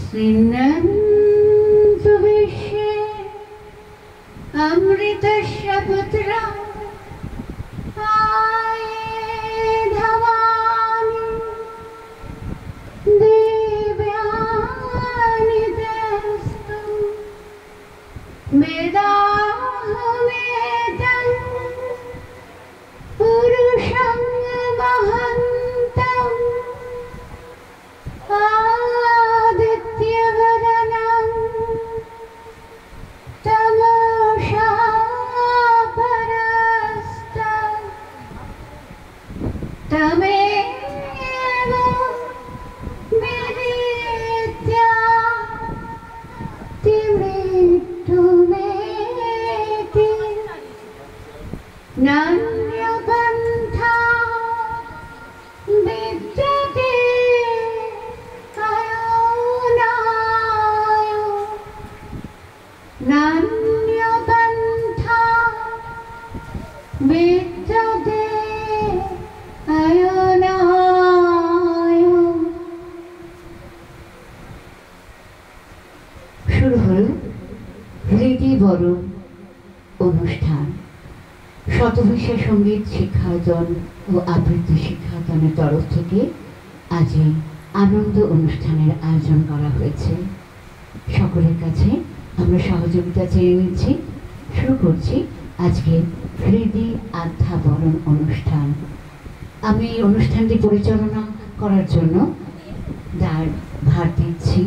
स्निग्धविश्वे अमृतस्य पुत्रा धवानि दिव्यानि दस्तु वेदाहमेतं पुरुषं महन्तम् आदित्यवदनं तमसा परस्तं तमेव विदित्य तिमृत्युमेति नान्यपन्था विद्यते नान्यपन्था विद्यते अयनाय। শুরু হল রীতি বরণ অনুষ্ঠান। শতভিষা সঙ্গীত শিক্ষায়তন ও আবৃত্তি শিক্ষায়তনের তরফ থেকে আজ এই আনন্দ অনুষ্ঠানের আয়োজন করা হয়েছে। সকলের কাছে আমরা সহযোগিতা চেয়ে নিচ্ছি। শুরু করছি আজকে হৃদি আধ্যাবরণ অনুষ্ঠান। আমি এই অনুষ্ঠানটি পরিচালনা করার জন্য তার ভার দিচ্ছি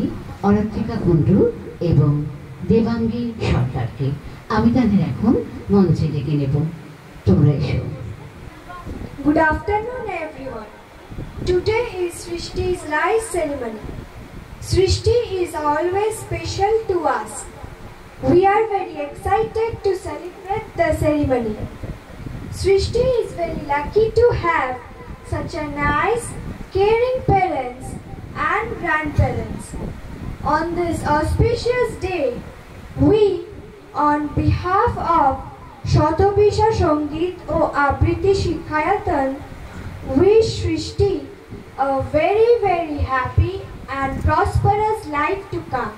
অরাত্রিকা কুণ্ডু এবং দেবাঙ্গী সরকারকে। আমি তাদের এখন মঞ্চে ডেকে নেব। তোমরা এসো। Good afternoon everyone. Today is Srishti's rice ceremony. Srishti is always special to us. We are very excited to celebrate the ceremony. Srishti is very lucky to have such a nice, caring parents and grandparents. On this auspicious day, we, on behalf of Shatobisha Songit o Abriti Shikhayatan, wish Srishti a very happy and prosperous life to come.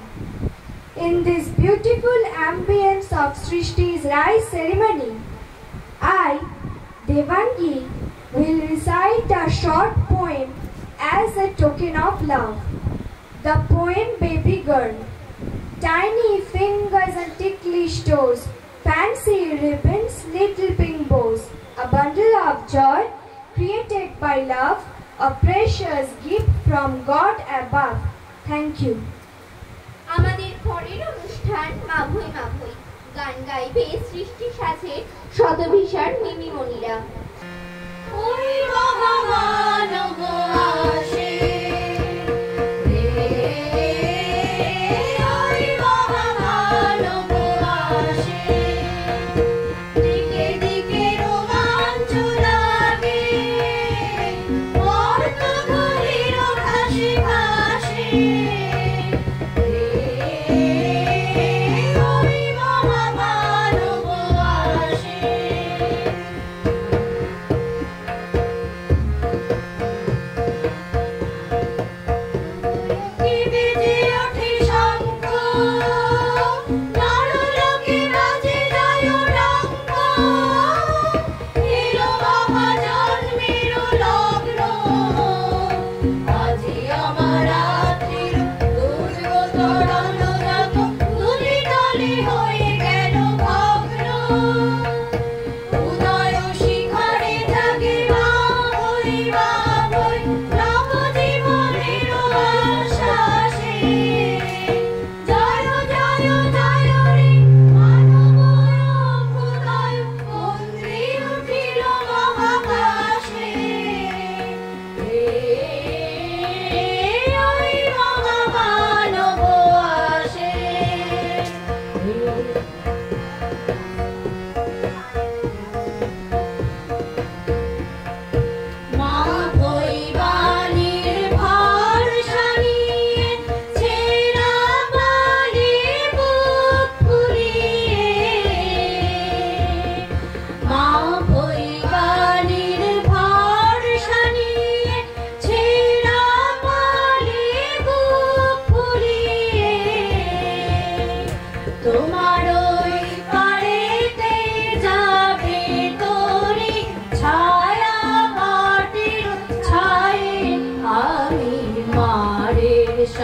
In this beautiful ambience of Srishti's rice ceremony, I, Devangi, will recite a short poem as a token of love. The poem Baby Girl. Tiny fingers and ticklish toes, fancy ribbons, little pink bows, a bundle of joy created by love, a precious gift from God above. Thank you. আমাদের পরের অনুষ্ঠান মাভৈ মাভৈ। গান গাইবে সৃষ্টি সাথে শতভিষার মিমিমণিরা। ওই মহামানব আসে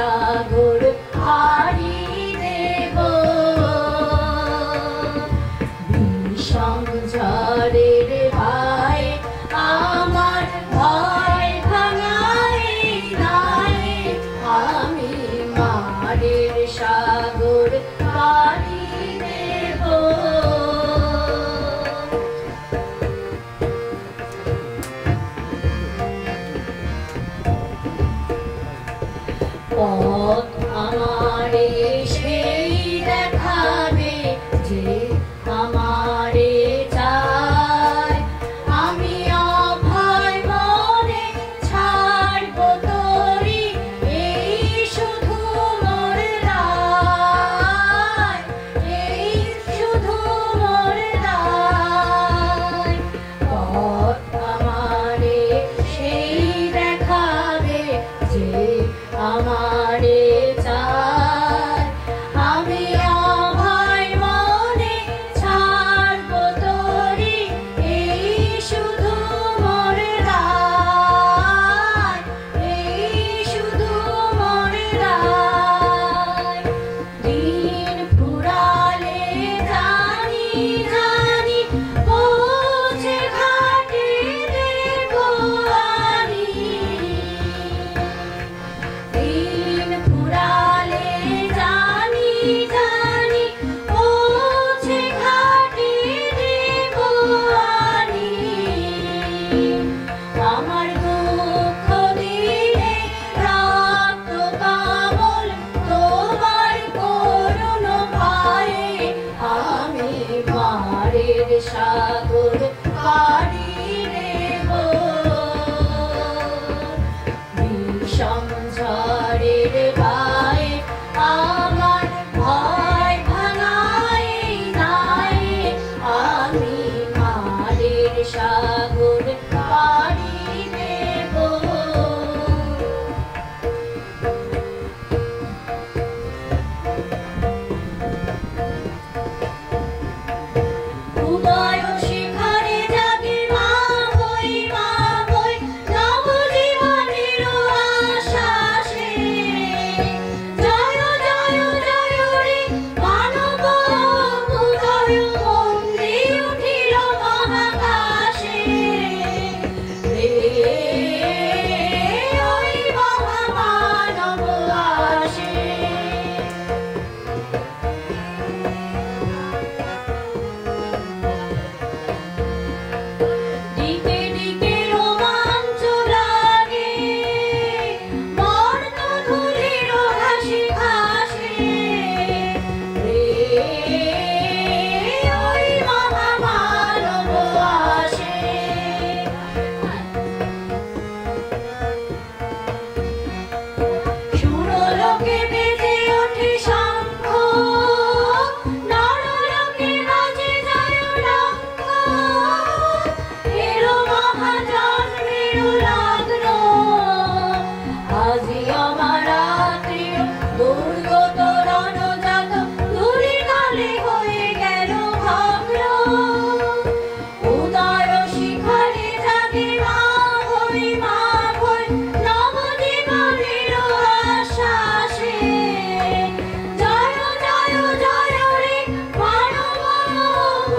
সাগর হারি দেব বিষম ঝড়ের ভাই আমার ভয় ভাঙাই নাই আমি মারের সাগর পাড়ি দেব পথ আমারে সেই দেখাবে যে আমারে চায় আমি অভয় মনে ছাড়ব তোরি এই শুধু মোর রায় এই শুধু মোর রায় পথ আমারে সেই দেখাবে যে আমারে চায় আমি অভয় মনে ছাড়ব তোরি এই শুধু মোর রায় এই শুধু মোর রায় দিন ফুরালে জানি জানি পৌঁছে ঘাটে দেব আনি দিন ফুরালে জানি জানি পৌঁছে ঘাটে দেব আনি আমার দুঃখ দিলে রক্ত কামল তোমার করুণ ভয়ে আমি মারের সাগর পাড়ি দেব বিষম ঝড়ের ভাই আমার ভয় ভাঙাই নাই আমি মারের সাগর পাড়ি দেব উদয় শিখরে জাগে মা বই নবজীবনের আশ্বাসে জয় জয় জয় রে মানব উদয় মন্দি উঠিল মহাকাশে রে ওই মহামানব আসে দিকে দিকে রোমাঞ্চ লাগে মর্ত ধুলির হাসি হাসি রে ওই মহামানব আসে সুরলোকে বেজে ওঠে শঙ্খ নরলোকে বাজে যায় ডঙ্ক এলো মহাজন্মের লগ্ন আজি আমার রাত্রির দুর্গত রণজাত ধূলি কালে হয়ে গেল ভগ্ন উদয় শিখরে জাগে মা ভই নবজীবনের আশ্বাসে জয় জয় জয় রে মানব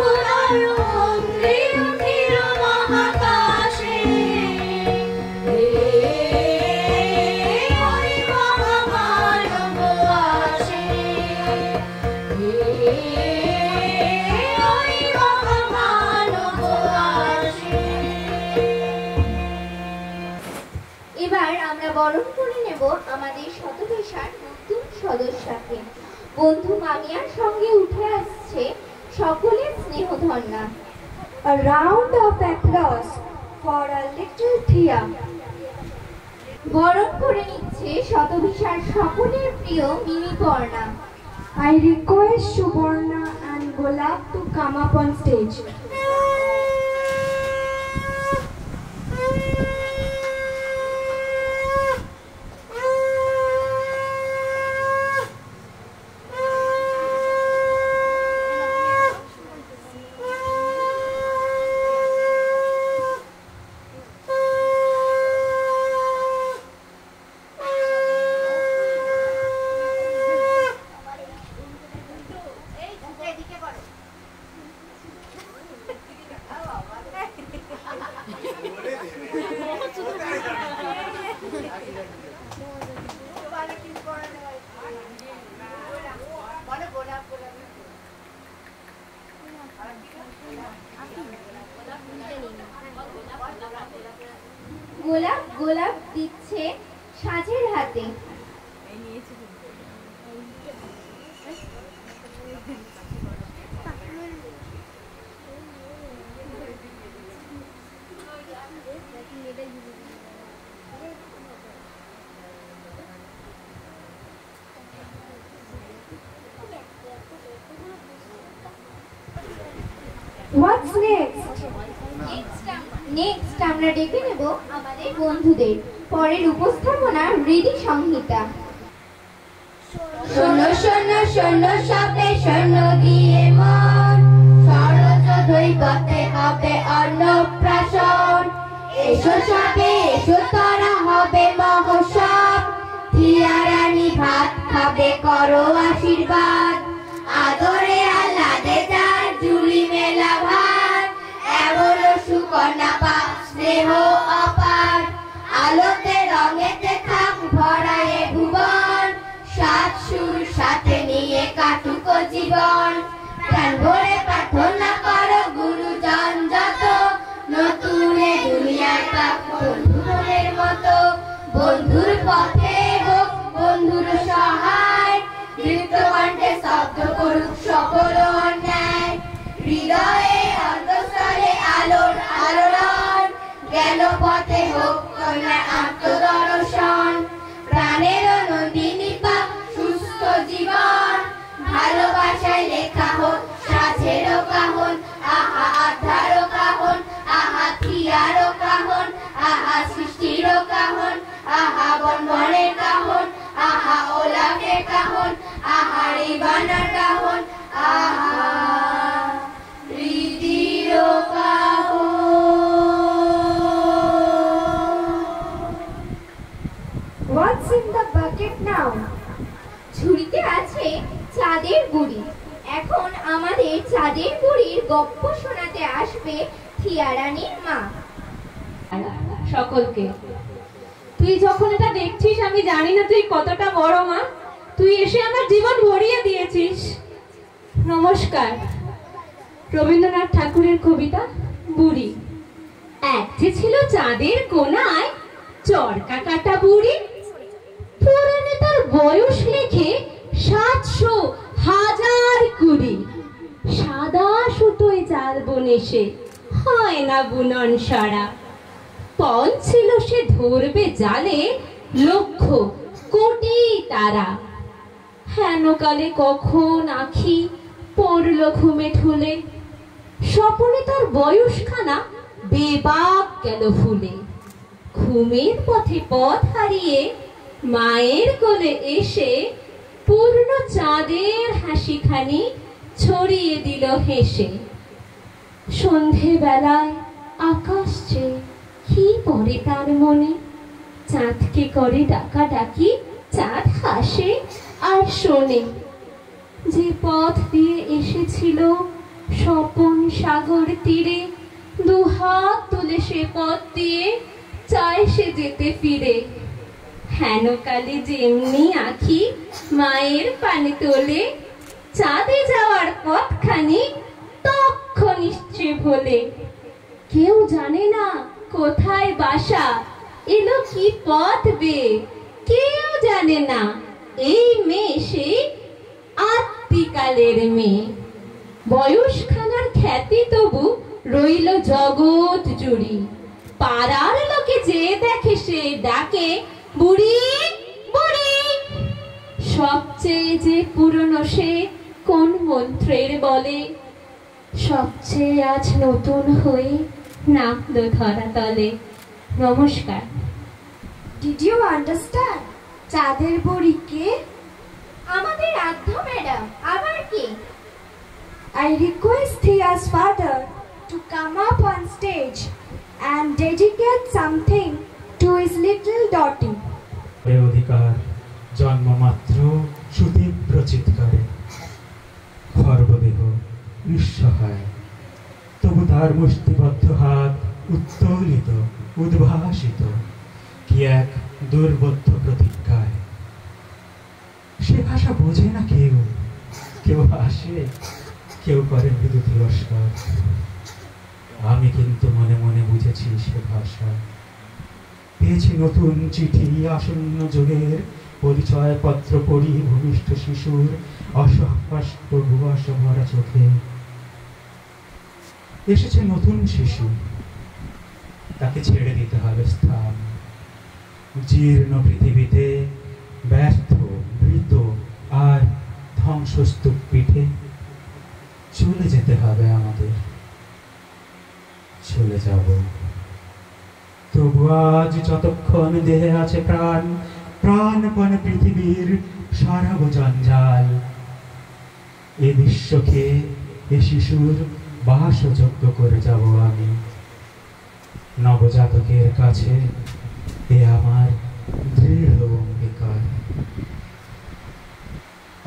উদয় মন্দি উঠিল মহাকাশে রে ওই মহামানব আসে রে ওই মহামানব আসে এবার আমরা বরণ করে নেব আমাদের শতবেশার নতুন সদস্যকে। বন্ধু মামিয়ার সঙ্গে উঠে আসছে সকলের স্নেহধন্যা। A round of applause for a little Thea. বরণ করে নিচ্ছে শতবেশার সকলের প্রিয় mini Parna. I request Suborna and Golab to come up on stage. গোলাপ গোলাপ দিচ্ছে সাজের হাতে। What's next? নেক্সট আমরা ডেকে নেব আমাদের বন্ধুদের। পরের উপস্থাপনা হৃদি সংহিতা। শোনো শোনো শোনো সবে শোনো দিয়ে মন, সরজ দৈবতে হবে অন্নপ্রাশন। এসো সবে এসো তোরা হবে মহোৎসব, থিয়া রানী ভাত খাবে করো আশীর্বাদ। আদরে আহ্লাদে যার জুলি মেলা ভার, এমন সুকন্যা পাক স্নেহ অপার। আলোতে রঙেতে থাক ভরায়ে ভুবন, সাত সুর সাথে নিয়ে কাটুক জীবন। প্রাণ ভরে প্রার্থনা করো গুরুজন যত, নতুন দুনিয়ার পাক বন্ধুদের মতো। বন্ধুর পথে হোক বন্ধুর সহায়, নৃত্য কণ্ঠে শব্দ করুক সকল অন্যায়। হৃদয়ে অন্তঃস্থলে আলোর আলোড়ন, গেল পথে হোক কন্যা আত্মদর্শন। প্রাণের নন্দিনী পাক সুস্থ জীবন, ভালোবাসায় লেখা হোক সাজের কাহন। আহা আধার কাহন, আহা থিয়ার কাহন, আহা সৃষ্টির কাহন, আহা বনবনের কাহন, আহা ওলাফের কাহন, আহা রিবানার কাহন, আহা হৃদির কাহন। What's in the bucket now? ঝুড়িতে আছে চাঁদের বুড়ি। এখন আমাদের চাঁদের বুড়ির গপ্প শোনাতে আসবে থিয়া রানীর মা। সকলকে, তুই যখন এটা দেখছিস আমি জানি না তুই কতটা বড় মা, তুই এসে আমার জীবন ভরিয়ে দিয়েছিস। নমস্কার। রবীন্দ্রনাথ ঠাকুরের কবিতা বুড়ি। এক যে ছিল চাঁদের কোনায় চরকা কাটা বুড়ি, পুরাণে তার বয়স লেখে 700,000 সাদা সুতোয় চাল বনেছে, হয় না বুনন সারা। পণ ছিল সে ধরবে জালে লক্ষ কোটি তারা। হেনকালে কখন আখি পড়ল ঘুমে ঠুলে, স্বপনে তার বয়সখানা বেবাক গেল ফুলে। ঘুমের পথে পথ হারিয়ে মায়ের কোলে এসে পূর্ণ চাঁদের হাসিখানি ছড়িয়ে দিল হেসে। সন্ধে বেলায় আকাশ চেয়ে কি পড়ে তার মনে, চাঁদকে করে ডাকাডাকি, চাঁদ হাসে আর শোনে। যে পথ দিয়ে এসেছিল স্বপন সাগর তীরে, দুহাত তুলে সে পথ দিয়ে চায় সে যেতে ফিরে। হেনকালে যেমনি আখি মায়ের পানে তোলে, চাঁদে যাওয়ার পথখানি তক্ষ নিশ্চয় ভোলে। কেউ জানে না কোথায় বাসা, এলো কি পথ বেয়ে, কেউ জানে না এই মেয়ে সেই আত্মিকালের মেয়ে। বয়সখানার খ্যাতি তবু রইল জগৎ জুড়ি, পাড়ার লোকে যে দেখে সে ডাকে বুড়ি বুড়ি। সবচেয়ে যে পুরনো সে কোন মন্ত্রের বলে, সবচেয়ে আজ নতুন হয়ে নামলো ধরাতলে। নমস্কার। Did you understand? চাঁদের বুড়ি কে? আমাদের আধ্য ম্যাডাম। আবার কে? I request Thia's father to come up on stage and dedicate something to his little daughter. অধিকার জন্মমাত্র সুতীব্র চিৎকারে, খর্বদেহ নিঃসহায়, তবু তার মুষ্টিবদ্ধ হাত উত্তোলিত উদ্ভাসিত কি এক দুর্বোধ্য প্রতিজ্ঞায়। সে ভাষা বোঝে না কেউ, কেউ হাসে, কেউ করে মৃদু তিরস্কার। আমি কিন্তু মনে মনে বুঝেছি সে ভাষা। পেয়েছি নতুন চিঠি আসন্ন যুগের পরিচয় পত্র পড়ি ভূমিষ্ঠ শিশুর অস্পষ্ট ভুয়াশ ভরা চোখে। এসেছে নতুন শিশু, তাকে ছেড়ে দিতে হবে স্থান। জীর্ণ পৃথিবীতে ব্যর্থ মৃত আর ধ্বংসস্তূপ পিঠে চলে যেতে হবে আমাদের। চলে যাব, তবু আজ যতক্ষণ দেহে আছে প্রাণ, প্রাণপণ পৃথিবীর সারাব জঞ্জাল। এ বিশ্বকে এ শিশুর বাসযোগ্য করে যাব আমি। নবজাতকের কাছে এ আমার দৃঢ় অঙ্গীকার।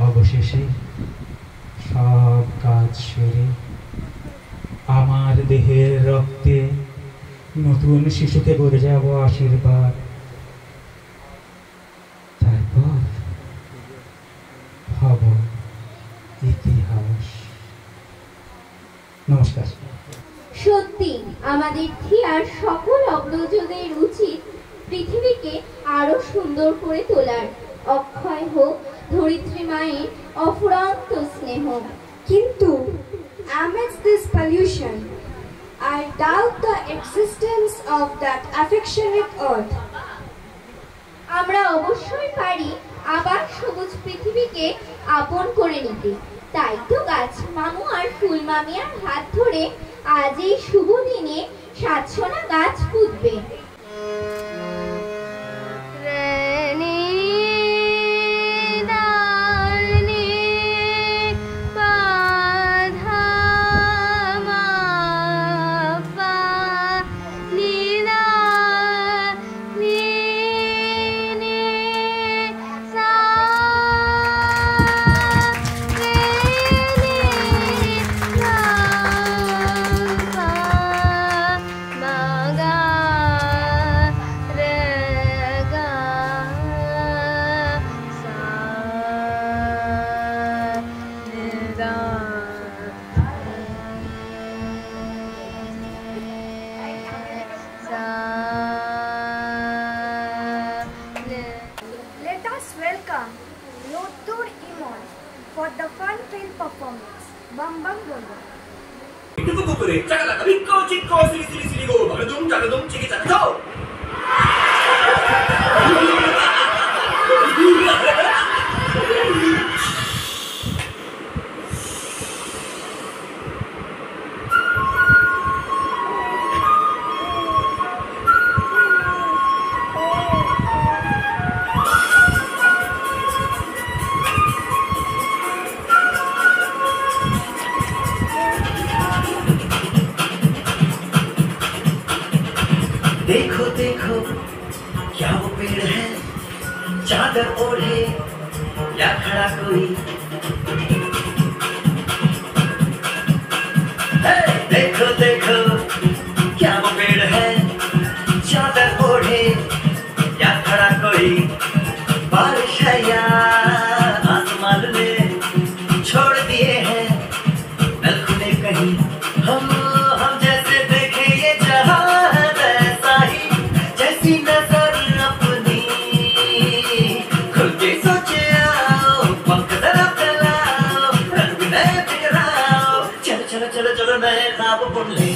অবশেষে সব কাজ সেরে আমার দেহের রক্তে নতুন শিশুকে করে যাব আশীর্বাদ। তারপর হব ইতিহাস। নমস্কার। সত্যি আমাদের থিয়ার সকল অগ্রজদের উচিত পৃথিবীকে আরো সুন্দর করে তোলার। অক্ষয় হোক ধরিত্রী মায়ের অফুরন্ত স্নেহ। Kintu, amidst this pollution, I doubt the existence of that affectionate earth. আমরা অবশ্যই পারি আবার সবুজ পৃথিবীকে আপন করে নিতে। তাই তো গাছ মামু আর ফুল মামিয়ার হাত ধরে আজ এই শুভ দিনে 700 গাছ পুঁতবে। Let us welcome Notur Imon for the fun-filled performance. Bam Bam Bolo. 뚜꾸꾸꾸리 짜가라가 미꺼 찌꺼 시리시리시리고 마가둥 짜가둥 찌기 짜가죠. देखो देखो क्या वो पेड़ है, चादर ओढ़े या खड़ा कोई। देखो देखो क्या वो पेड़ है, चादर ओढ़े या खड़ा कोई। बारिश है या आसमान ने छोड़ दिए हैं नल खुले कहीं। हम जैसे देखे ये जहां चलो नए ख्वाब बुन ले।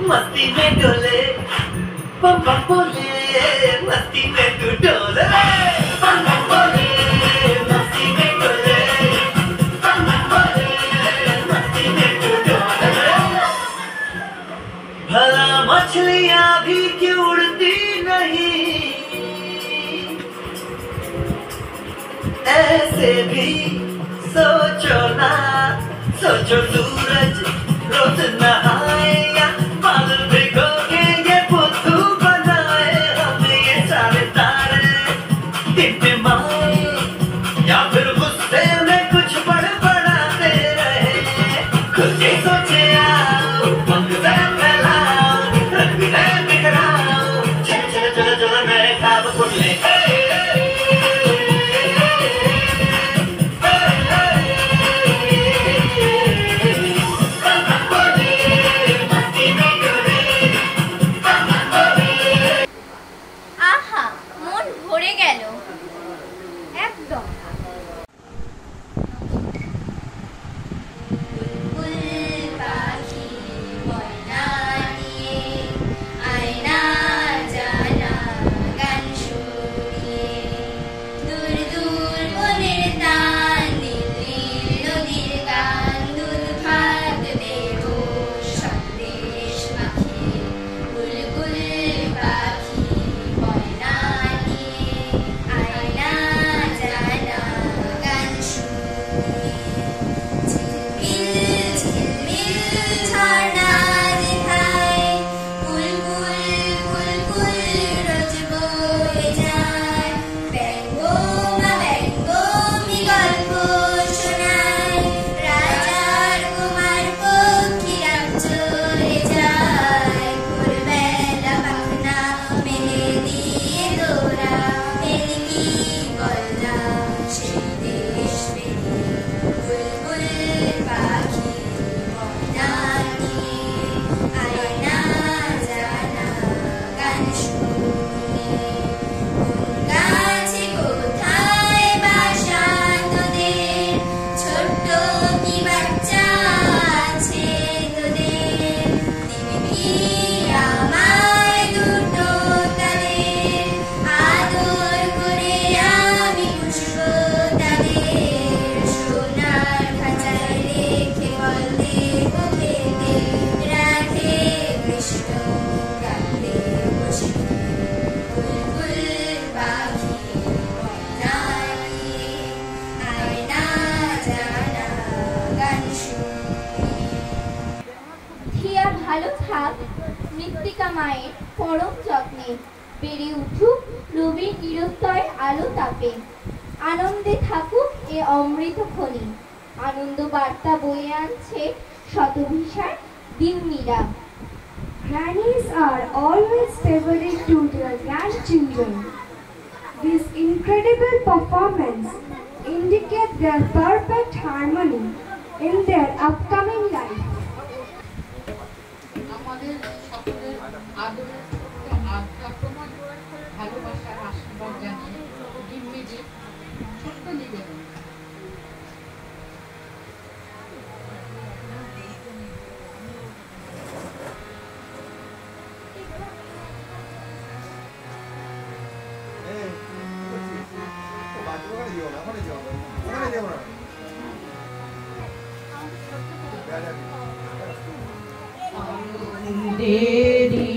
मस्ती में डोले बम बम बोले, मस्ती में तू डोले बम बम बोले, मस्ती में डोले बम बम बोले, मस्ती में तू डोले। भला मछलियां भी क्यों उड़ती नहीं, ऐसे भी सोचो ना, सोचो सूरज रोज नहाए या बादल भिगोगे ये बुद्धू দফা। ভালো থাক মৃত্তিকা মায়ের পরম যত্নে, বেড়ে উঠুক রবির নিরুত্তর আলো তাপে, আনন্দে থাকুক এ অমৃত খনি, আনন্দ বার্তা বয়ে আনছে শতভিসার দিনমিরা। Grannies are always favorite to their grandchildren. This incredible performance indicates their perfect harmony in their upcoming life. আমাদের সকলের আদরের আত্মময় ভালোবাসার আশীর্বাদ জানিয়ে ডিম্বিজির ছোট্ট নিবেদন। দেরি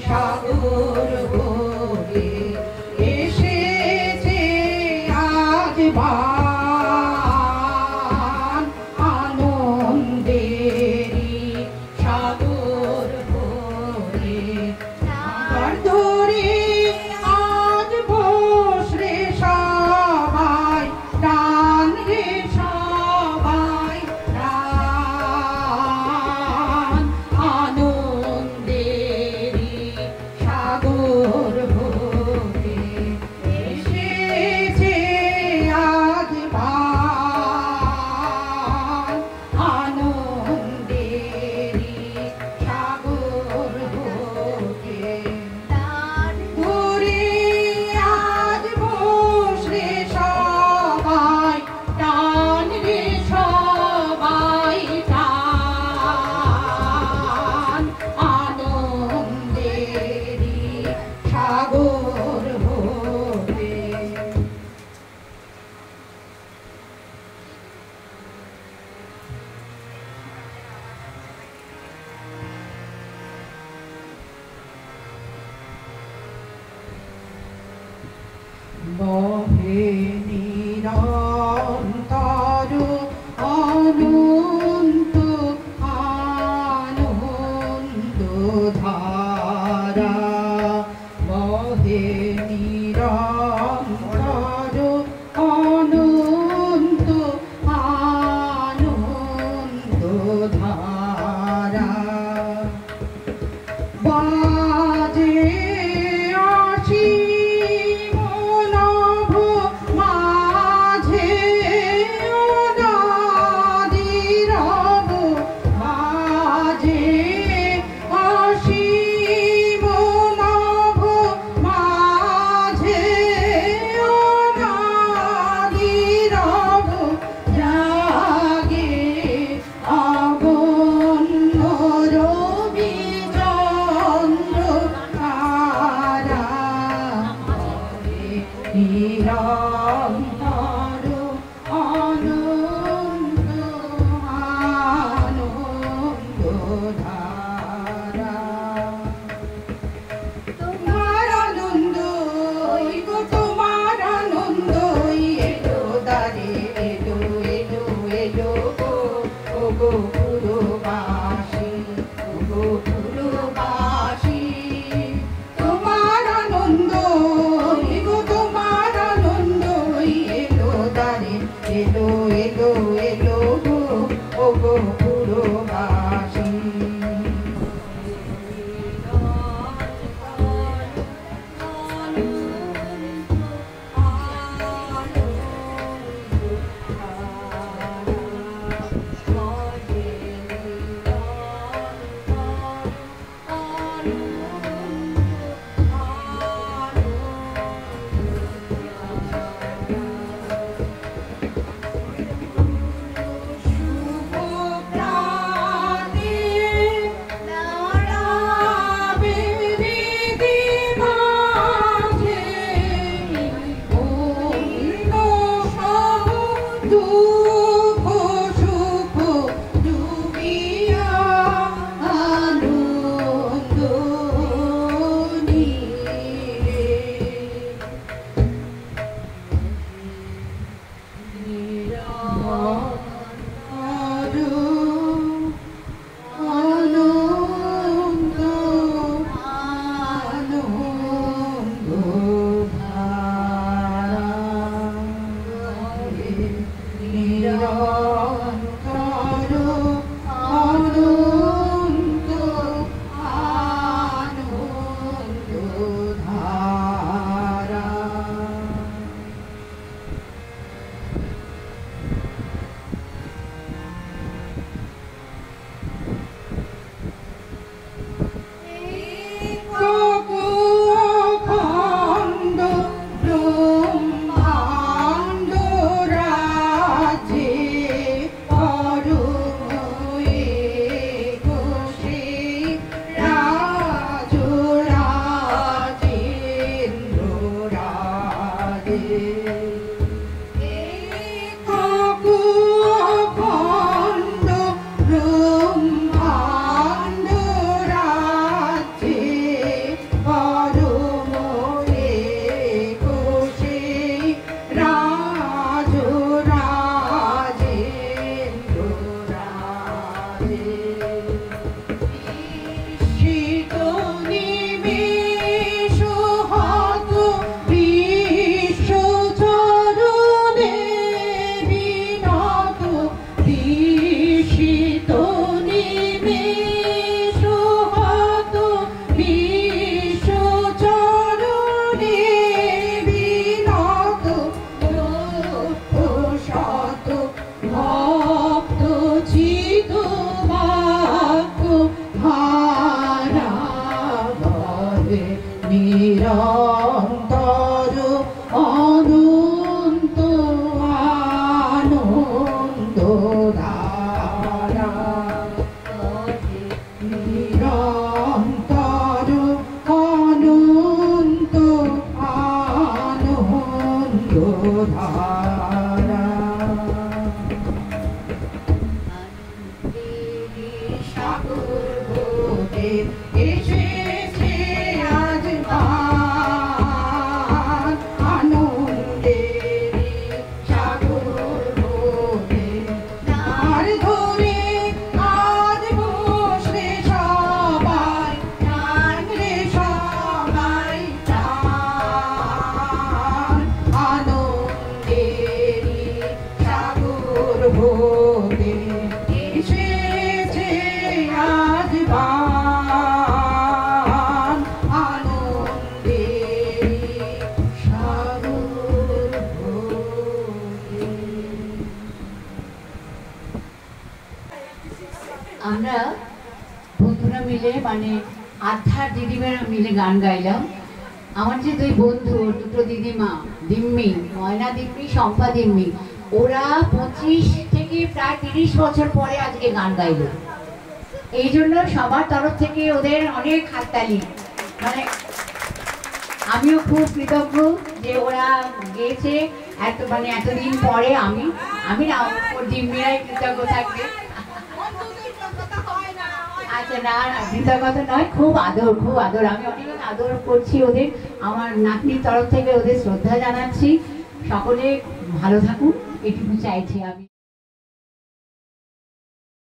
সাগর ভরে এসেছে আজ বান, আনন্দেরি সাগর ভরে আমার ধরে আজ বসরে সবাই টান রে সবাই টান, আনন্দেরি সাগর ভরে এসেছে আজ এলো এলো এলো গো ও গো পুরবাসী নিরন্তর অনন্ত আনন্দ ধারা নিরন্তর অনন্ত আনন্দ ধারা সাগর হতে এসেছে আজ আমরা বন্ধুরা মিলে মানে আধ্যার দিদিমারা মিলে গান গাইলাম। আমার যে দুই বন্ধু, দুটো দিদিমা, দিম্মি, ময়না দিম্মি, শম্পা দিম্মি, ওরা 25 থেকে প্রায় 30 বছর পরে আজকে গান গাইল। এই জন্য সবার তরফ থেকে ওদের অনেক হাততালি। মানে আমিও খুব কৃতজ্ঞ যে ওরা গেয়েছে এতদিন পরে। আমি না, ওর দিম্মিরাই কৃতজ্ঞ থাকবে। আচ্ছা, না কৃতজ্ঞতা নয়, খুব আদর। আমি অনেক আদর করছি ওদের। আমার নাতনির তরফ থেকে ওদের শ্রদ্ধা জানাচ্ছি। সকলে ভালো থাকুন, এটুকু চাইছি আমি।